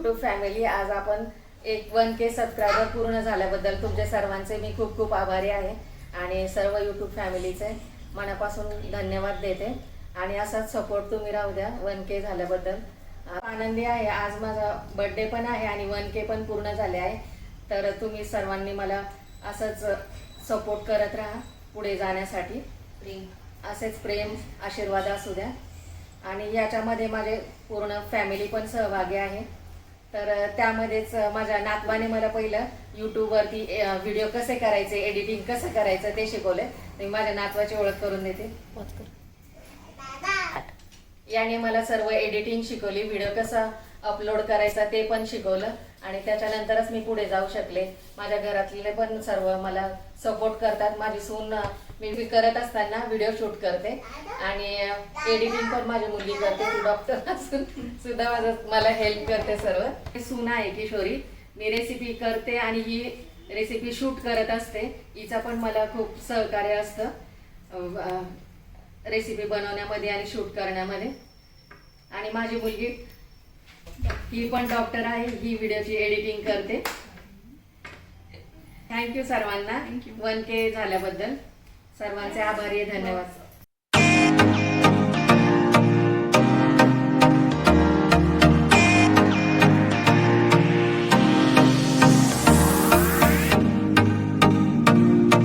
YouTube family, आज आपण 1K subscriber पूर्ण झाल्याबद्दल तुमच्या सर्वांचे मी खूप खूप आभारी आहे आणि सर्व यूट्यूब फॅमिलीचे मनापासून धन्यवाद देते आणि असाच सपोर्ट तुम्ही राहू द्या 1K झाल्याबद्दल. आनंदी आहे. आज माझा बर्थडे पण आहे आणि 1K पण पूर्ण झाले आहे. तर तुम्ही सर्वांनी मला असंच सपोर्ट करत राहा पुढे जाण्यासाठी. असेच प्रेम आशीर्वाद असू द्या. आणि याच्यामध्ये माझे पूर्ण फॅमिली पण सहभागी आहे. तर त्यामध्येच माझ्या नातवाने मला पहिलं यूट्यूबवरती व्हिडिओ कसे करायचे, एडिटिंग कसं करायचं ते शिकवले. मी माझ्या नातवाची ओळख करून देते. याने मला सर्व एडिटिंग शिकवली, व्हिडिओ कसा अपलोड करायचा ते पण शिकवलं आणि त्याच्यानंतरच मी पुढे जाऊ शकले. माझ्या घरातले पण सर्व मला सपोर्ट करतात. माझी सून मी करत असताना व्हिडिओ शूट करते आणि एडिटिंग पण माझी मुलगी करते. ती डॉक्टर असून सुद्धा मला हेल्प करते सर्व. सून आहे किशोरी. मी रेसिपी करते आणि ही रेसिपी शूट करत असते. हिचा पण मला खूप सहकार्य असतं रेसिपी बनवण्यामध्ये आणि शूट करण्यामध्ये. आणि माझी मुलगी ही पण डॉक्टर आहे. ही व्हिडिओची एडिटिंग करते. थँक्यू सर्वांना 1K झाल्याबद्दल. सर्वांचे आभारी आहे. धन्यवाद.